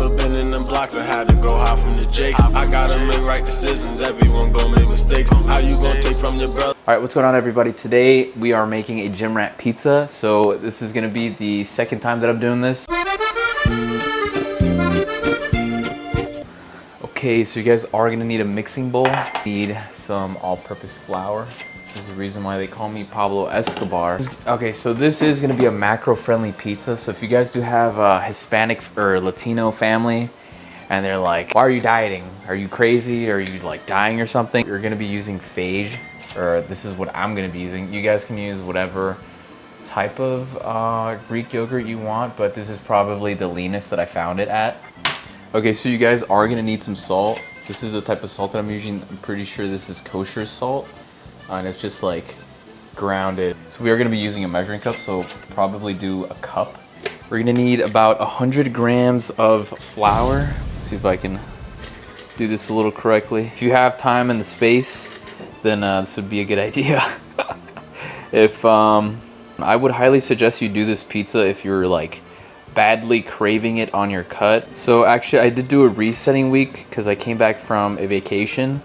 remember been in them blocks, I had to go hide from the Jakes. I gotta make right decisions, everyone gon' make mistakes. How you gon' take from your brother? All right, what's going on, everybody? Today we are making a gym rat pizza. So this is gonna be the second time that I'm doing this. Okay, so you guys are gonna need a mixing bowl. Need some all-purpose flour. This is the reason why they call me Pablo Escobar. Okay, so this is gonna be a macro-friendly pizza. So if you guys do have a Hispanic or Latino family, and they're like, why are you dieting? Are you crazy? Are you like dying or something? You're gonna be using phage, or this is what I'm gonna be using. You guys can use whatever type of Greek yogurt you want, but this is probably the leanest that I found it at. Okay, so you guys are gonna need some salt. This is the type of salt that I'm using. I'm pretty sure this is kosher salt, and it's just like grounded. So we are gonna be using a measuring cup, so probably do a cup. We're gonna need about 100 grams of flour. Let's see if I can do this a little correctly. If you have time and the space, then this would be a good idea. I would highly suggest you do this pizza if you're like badly craving it on your cut. So actually I did do a resetting week because I came back from a vacation,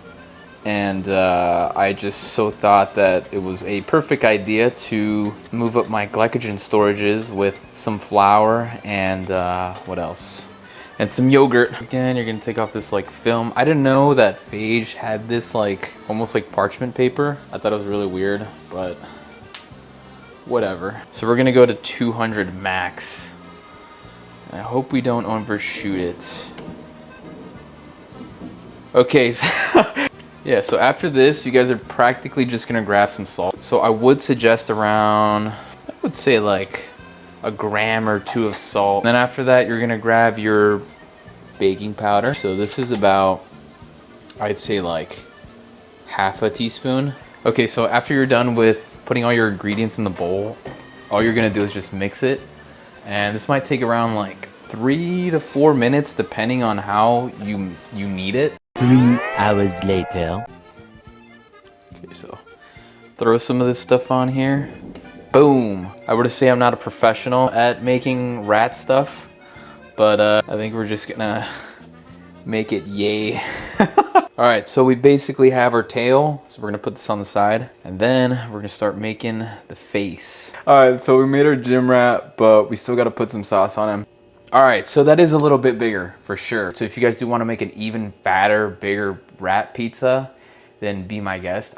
and I just so thought that it was a perfect idea to move up my glycogen storages with some flour and what else? And some yogurt. Again, you're gonna take off this like film. I didn't know that phage had this like almost like parchment paper. I thought it was really weird, but whatever. So we're gonna go to 200 max. I hope we don't overshoot it. Okay, so yeah, so after this, you guys are practically just gonna grab some salt. So I would suggest around, I would say like a gram or two of salt. Then after that, you're gonna grab your baking powder. So this is about, I'd say like half a teaspoon. Okay, so after you're done with putting all your ingredients in the bowl, all you're gonna do is just mix it. And this might take around like 3 to 4 minutes, depending on how you need it. 3 hours later. Okay, so throw some of this stuff on here. Boom. I would say I'm not a professional at making rat stuff, but I think we're just gonna make it yay. All right, so we basically have our tail. So we're gonna put this on the side, and then we're gonna start making the face. All right, so we made our gym rat, but we still gotta put some sauce on him. All right, so that is a little bit bigger for sure. So if you guys do wanna make an even fatter, bigger rat pizza, then be my guest.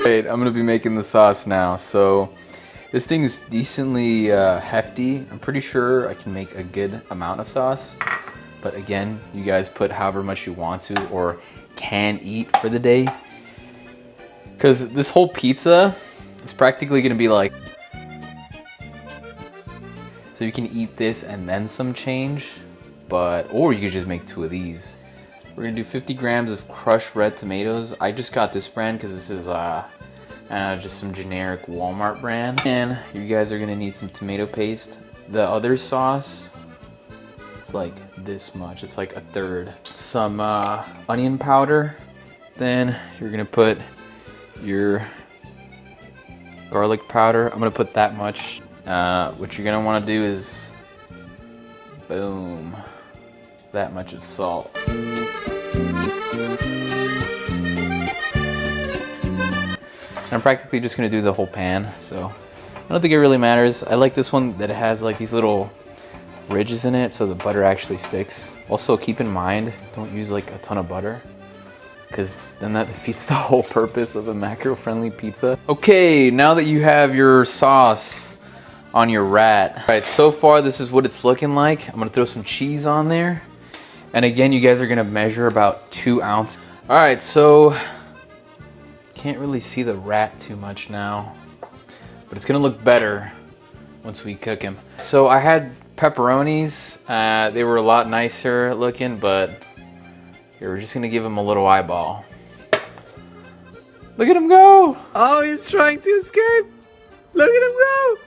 Great, I'm gonna be making the sauce now. So this thing is decently hefty. I'm pretty sure I can make a good amount of sauce. But again, you guys put however much you want to or can eat for the day. Because this whole pizza is practically gonna be like, so you can eat this and then some change, or you could just make 2 of these. We're gonna do 50 grams of crushed red tomatoes. I just got this brand because this is just some generic Walmart brand. And you guys are gonna need some tomato paste. The other sauce, it's like this much. It's like a third. Some onion powder. Then you're gonna put your garlic powder. I'm gonna put that much. What you're gonna wanna do is, boom, that much of salt. I'm practically just gonna do the whole pan, so I don't think it really matters. I like this one that it has like these little ridges in it so the butter actually sticks. Also keep in mind, don't use like a ton of butter, because then that defeats the whole purpose of a macro-friendly pizza. Okay, now that you have your sauce on your rat. All right, so far this is what it's looking like. I'm gonna throw some cheese on there. And again, you guys are gonna measure about 2 ounces. All right, so can't really see the rat too much now, but it's gonna look better once we cook him. So I had pepperonis. They were a lot nicer looking, but here, we're just gonna give him a little eyeball. Look at him go! Oh, he's trying to escape! Look at him go!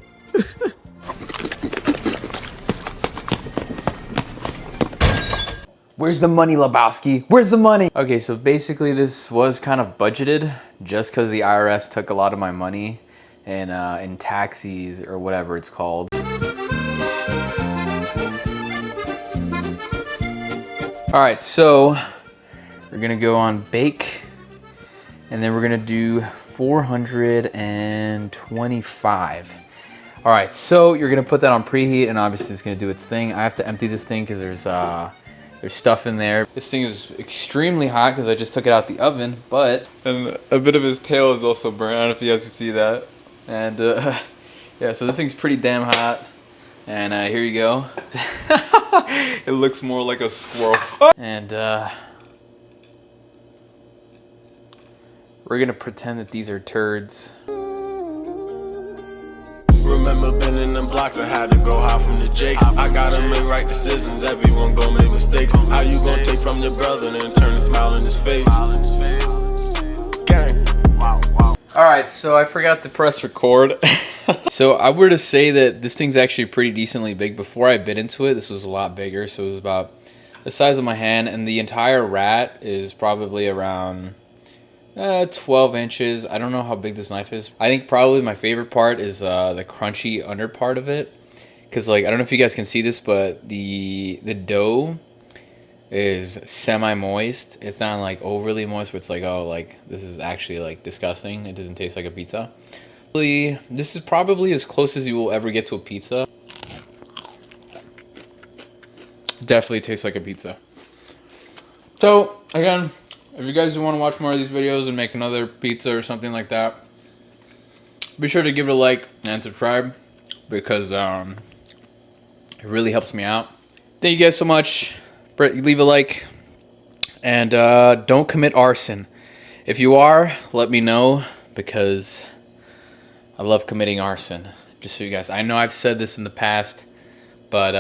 Where's the money, Lebowski? Where's the money? Okay, so basically this was kind of budgeted just because the IRS took a lot of my money in taxis or whatever it's called. All right, so we're gonna go on bake, and then we're gonna do 425. All right, so you're gonna put that on preheat, and obviously it's gonna do its thing. I have to empty this thing because there's stuff in there. This thing is extremely hot because I just took it out the oven, but and a bit of his tail is also burnt. I don't know if you guys can see that. And yeah, so this thing's pretty damn hot. And here you go. It looks more like a squirrel. And we're gonna pretend that these are turds. Remember been in them blocks, I had to go hide from the jakes. I gotta make right decisions, everyone gon' make mistakes. How you gon' take from your brother and turn a smile in his face? Gang. Alright, so I forgot to press record. So I were to say that this thing's actually pretty decently big. Before I bit into it, this was a lot bigger. So it was about the size of my hand, and the entire rat is probably around 12 inches. I don't know how big this knife is. I think probably my favorite part is the crunchy under part of it. Because like, I don't know if you guys can see this, but the dough is semi-moist. It's not like overly moist where it's like, oh, like this is actually like disgusting. It doesn't taste like a pizza. Really, this is probably as close as you will ever get to a pizza. Definitely tastes like a pizza. So again, if you guys do want to watch more of these videos and make another pizza or something like that, be sure to give it a like and subscribe, because it really helps me out. Thank you guys so much. Leave a like, and don't commit arson. If you are, let me know, because I love committing arson. Just so you guys, I know I've said this in the past, but